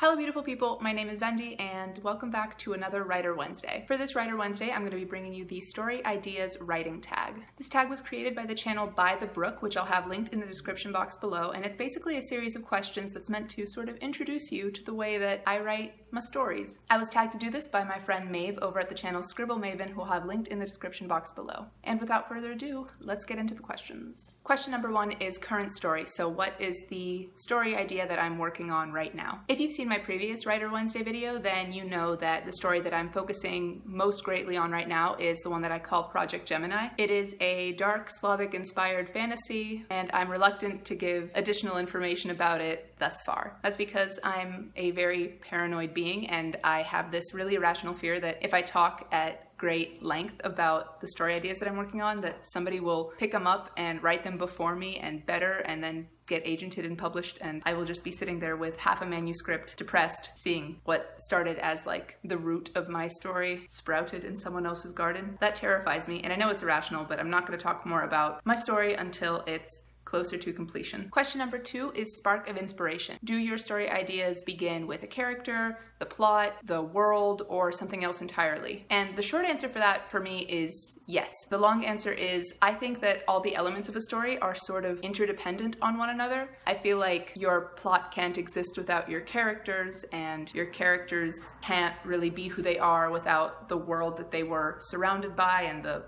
Hello beautiful people, my name is Vendi and welcome back to another Writer Wednesday. For this Writer Wednesday, I'm going to be bringing you the Story Ideas Writing tag. This tag was created by the channel By the Brook, which I'll have linked in the description box below, and it's basically a series of questions that's meant to sort of introduce you to the way that I write my stories. I was tagged to do this by my friend Maeve over at the channel Scribble Maven, who I'll have linked in the description box below. And without further ado, let's get into the questions. Question number one is current story. So what is the story idea that I'm working on right now? If you've seen my previous Writer Wednesday video, then you know that the story that I'm focusing most greatly on right now is the one that I call Project Gemini. It is a dark Slavic-inspired fantasy, and I'm reluctant to give additional information about it thus far. That's because I'm a very paranoid being, and I have this really irrational fear that if I talk at great length about the story ideas that I'm working on, that somebody will pick them up and write them before me and better, and then get agented and published, and I will just be sitting there with half a manuscript, depressed, seeing what started as like the root of my story sprouted in someone else's garden. That terrifies me, and I know it's irrational, but I'm not going to talk more about my story until it's closer to completion. Question number two is spark of inspiration. Do your story ideas begin with a character, the plot, the world, or something else entirely? And the short answer for that for me is yes. The long answer is I think that all the elements of a story are sort of interdependent on one another. I feel like your plot can't exist without your characters, and your characters can't really be who they are without the world that they were surrounded by and the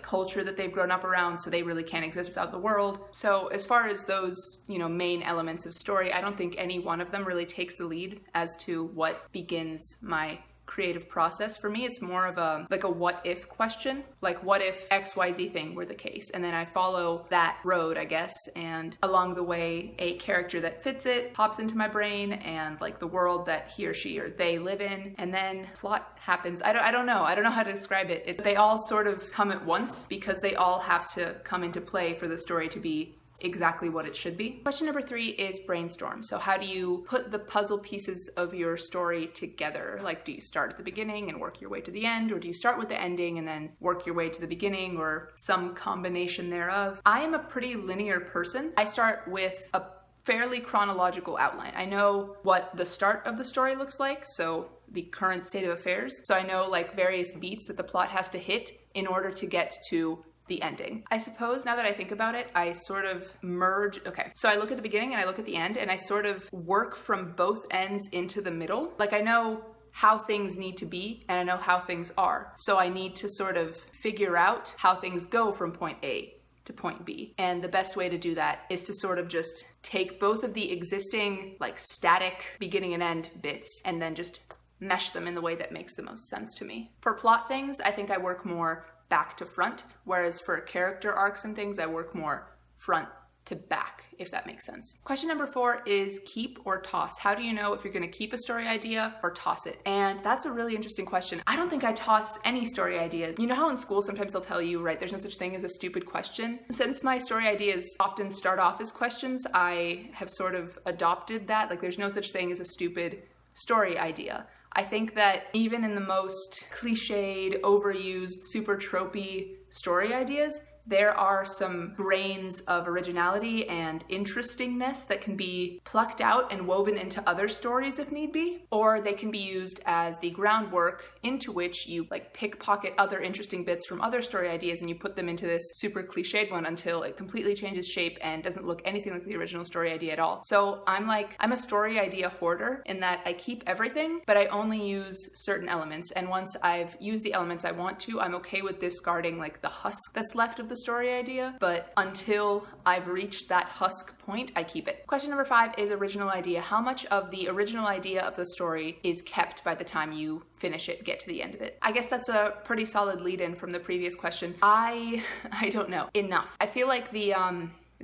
culture that they've grown up around, so they really can't exist without the world. So as far as those, main elements of story, I don't think any one of them really takes the lead as to what begins my creative process. For me, it's more of a what if question, like what if XYZ thing were the case, and then I follow that road, I guess, and along the way a character that fits it pops into my brain, and like the world that he or she or they live in, and then plot happens. I don't know how to describe it. They all sort of come at once because they all have to come into play for the story to be exactly what it should be. Question number three is brainstorm. So how do you put the puzzle pieces of your story together? Like, do you start at the beginning and work your way to the end, or do you start with the ending and then work your way to the beginning, or some combination thereof? I am a pretty linear person. I start with a fairly chronological outline. I know what the start of the story looks like, so the current state of affairs. So I know like various beats that the plot has to hit in order to get to the ending. I suppose now that I think about it, I sort of merge. Okay, so I look at the beginning and I look at the end, and I sort of work from both ends into the middle. Like, I know how things need to be and I know how things are. So I need to sort of figure out how things go from point A to point B. And the best way to do that is to sort of just take both of the existing like static beginning and end bits and then just mesh them in the way that makes the most sense to me. For plot things, I think I work more back to front, whereas for character arcs and things, I work more front to back, if that makes sense. Question number four is keep or toss. How do you know if you're gonna keep a story idea or toss it? And that's a really interesting question. I don't think I toss any story ideas. You know how in school sometimes they'll tell you, right, there's no such thing as a stupid question? Since my story ideas often start off as questions, I have sort of adopted that. Like, there's no such thing as a stupid story idea. I think that even in the most cliched, overused, super tropey story ideas, there are some grains of originality and interestingness that can be plucked out and woven into other stories if need be, or they can be used as the groundwork into which you like pickpocket other interesting bits from other story ideas and you put them into this super cliched one until it completely changes shape and doesn't look anything like the original story idea at all. So I'm a story idea hoarder in that I keep everything, but I only use certain elements, and once I've used the elements I want to, I'm okay with discarding like the husk that's left of the story idea, but until I've reached that husk point, I keep it. Question number five is original idea. How much of the original idea of the story is kept by the time you finish it, get to the end of it? I guess that's a pretty solid lead-in from the previous question. I don't know. Enough. I feel like the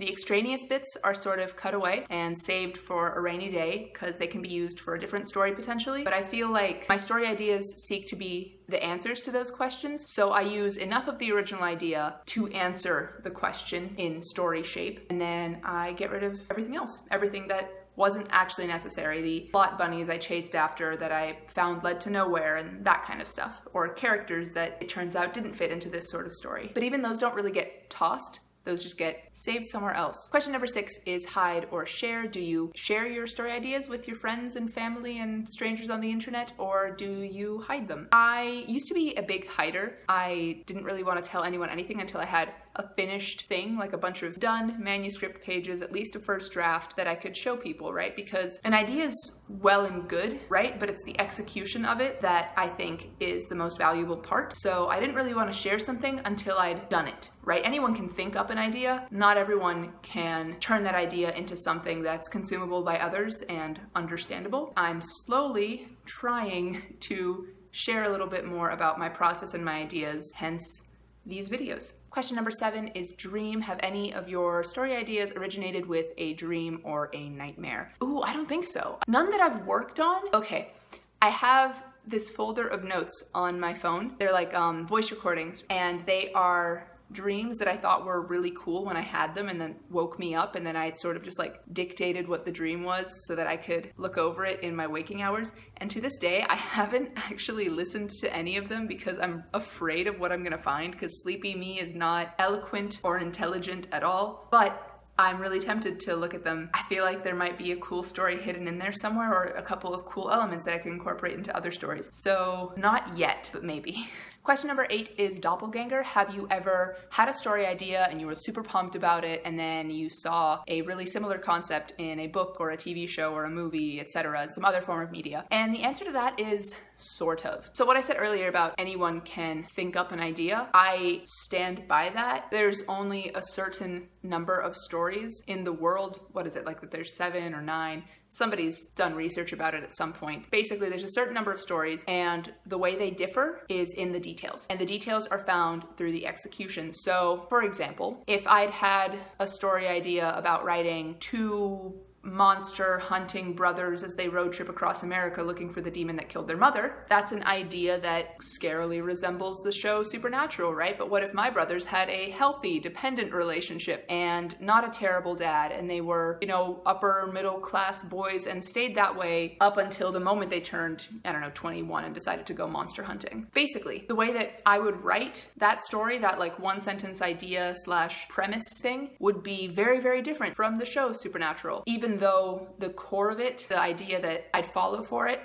extraneous bits are sort of cut away and saved for a rainy day because they can be used for a different story potentially. But I feel like my story ideas seek to be the answers to those questions. So I use enough of the original idea to answer the question in story shape. And then I get rid of everything else, everything that wasn't actually necessary. The plot bunnies I chased after that I found led to nowhere and that kind of stuff. Or characters that it turns out didn't fit into this sort of story. But even those don't really get tossed. those just get saved somewhere else. Question number 6 is hide or share. Do you share your story ideas with your friends and family and strangers on the internet, or do you hide them? I used to be a big hider. I didn't really want to tell anyone anything until I had a finished thing, like a bunch of done manuscript pages, at least a first draft that I could show people, right? Because an idea is well and good, right? But it's the execution of it that I think is the most valuable part. So I didn't really want to share something until I'd done it, right? Anyone can think up an idea. Not everyone can turn that idea into something that's consumable by others and understandable. I'm slowly trying to share a little bit more about my process and my ideas, hence these videos. Question number 7 is dream. Have any of your story ideas originated with a dream or a nightmare? Ooh, I don't think so. None that I've worked on. Okay, I have this folder of notes on my phone. They're like voice recordings, and they are dreams that I thought were really cool when I had them and then woke me up, and then I sort of just like dictated what the dream was so that I could look over it in my waking hours. And to this day, I haven't actually listened to any of them because I'm afraid of what I'm gonna find, because sleepy me is not eloquent or intelligent at all. But I'm really tempted to look at them. I feel like there might be a cool story hidden in there somewhere, or a couple of cool elements that I can incorporate into other stories. So not yet, but maybe. Question number 8 is doppelganger. Have you ever had a story idea and you were super pumped about it, and then you saw a really similar concept in a book or a TV show or a movie, etc., some other form of media? And the answer to that is sort of. So what I said earlier about anyone can think up an idea, I stand by that. There's only a certain number of stories in the world. What is it, like that there's 7 or 9? Somebody's done research about it at some point. Basically, there's a certain number of stories, and the way they differ is in the details. And the details are found through the execution. So, for example, if I'd had a story idea about writing 2 monster hunting brothers as they road trip across America looking for the demon that killed their mother, that's an idea that scarily resembles the show Supernatural, right? But what if my brothers had a healthy, dependent relationship and not a terrible dad, and they were, you know, upper middle class boys and stayed that way up until the moment they turned, I don't know, 21 and decided to go monster hunting? Basically, the way that I would write that story, that like one sentence idea / premise thing, would be very, very different from the show Supernatural. Even though the core of it, the idea that I'd follow for it,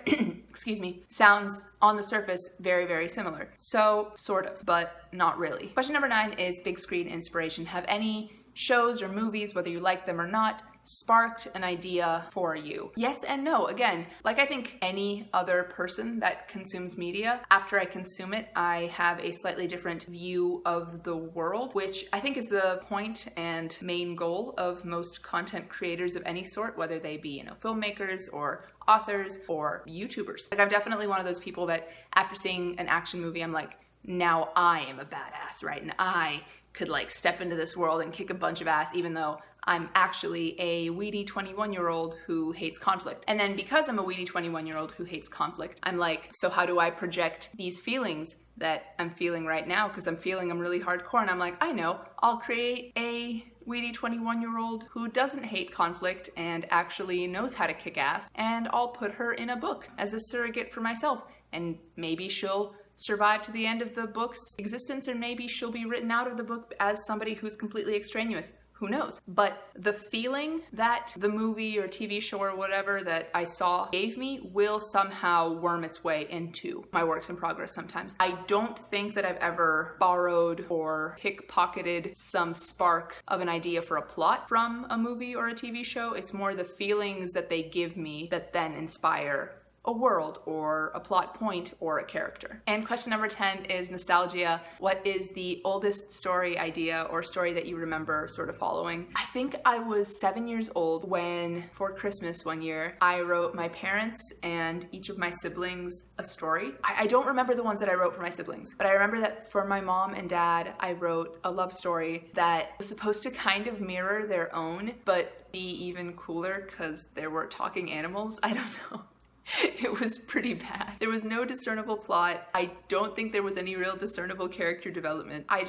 excuse me, sounds on the surface very, very similar. So sort of, but not really. Question number 9 is big screen inspiration. Have any shows or movies, whether you like them or not, sparked an idea for you? Yes and no. Again, like I think any other person that consumes media, after I consume it, I have a slightly different view of the world, which I think is the point and main goal of most content creators of any sort, whether they be, you know, filmmakers or authors or YouTubers. Like I'm definitely one of those people that after seeing an action movie, I'm like, now I am a badass, right? And I could like step into this world and kick a bunch of ass, even though I'm actually a weedy 21-year-old who hates conflict. And then because I'm a weedy 21-year-old who hates conflict, I'm like, so how do I project these feelings that I'm feeling right now? Because I'm feeling them really hardcore, and I'm like, I know, I'll create a weedy 21-year-old who doesn't hate conflict and actually knows how to kick ass, and I'll put her in a book as a surrogate for myself. And maybe she'll survive to the end of the book's existence, or maybe she'll be written out of the book as somebody who's completely extraneous. Who knows? But the feeling that the movie or TV show or whatever that I saw gave me will somehow worm its way into my works in progress sometimes. I don't think that I've ever borrowed or pickpocketed some spark of an idea for a plot from a movie or a TV show. It's more the feelings that they give me that then inspire a world or a plot point or a character. And question number 10 is nostalgia. What is the oldest story idea or story that you remember sort of following? I think I was 7 years old when, for Christmas one year, I wrote my parents and each of my siblings a story. I don't remember the ones that I wrote for my siblings, but I remember that for my mom and dad, I wrote a love story that was supposed to kind of mirror their own, but be even cooler because there were talking animals. I don't know. It was pretty bad. There was no discernible plot. I don't think there was any real discernible character development. I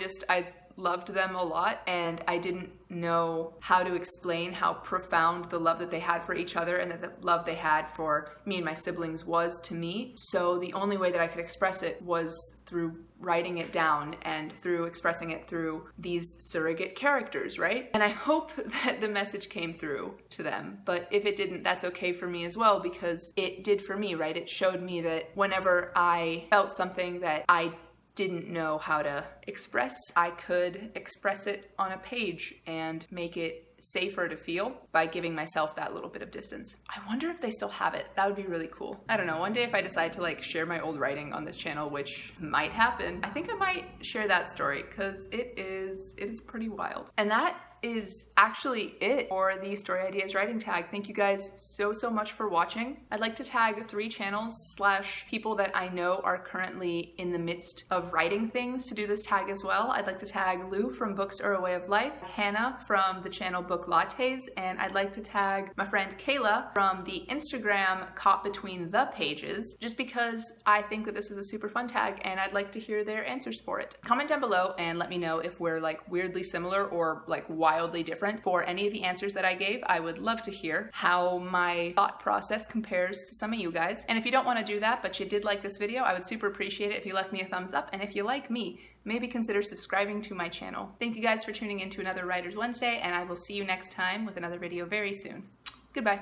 loved them a lot, and I didn't know how to explain how profound the love that they had for each other and that the love they had for me and my siblings was to me. So the only way that I could express it was through writing it down and through expressing it through these surrogate characters, right? And I hope that the message came through to them, but if it didn't, that's okay for me as well, because it did for me, right? It showed me that whenever I felt something that I didn't know how to express, I could express it on a page and make it safer to feel by giving myself that little bit of distance. I wonder if they still have it. That would be really cool. I don't know, one day if I decide to like share my old writing on this channel, which might happen, I think I might share that story because it is pretty wild. And that is actually it for the Story Ideas writing tag. Thank you guys so much for watching. I'd like to tag 3 channels / people that I know are currently in the midst of writing things to do this tag as well. I'd like to tag Lou from Books Are a Way of Life, Hannah from the channel Book Lattes, and I'd like to tag my friend Kayla from the Instagram Caught Between the Pages, just because I think that this is a super fun tag and I'd like to hear their answers for it. Comment down below and let me know if we're like weirdly similar or like wildly different for any of the answers that I gave. I would love to hear how my thought process compares to some of you guys. And if you don't want to do that, but you did like this video, I would super appreciate it if you left me a thumbs up. And if you like me, maybe consider subscribing to my channel. Thank you guys for tuning in to another Writers Wednesday, and I will see you next time with another video very soon. Goodbye.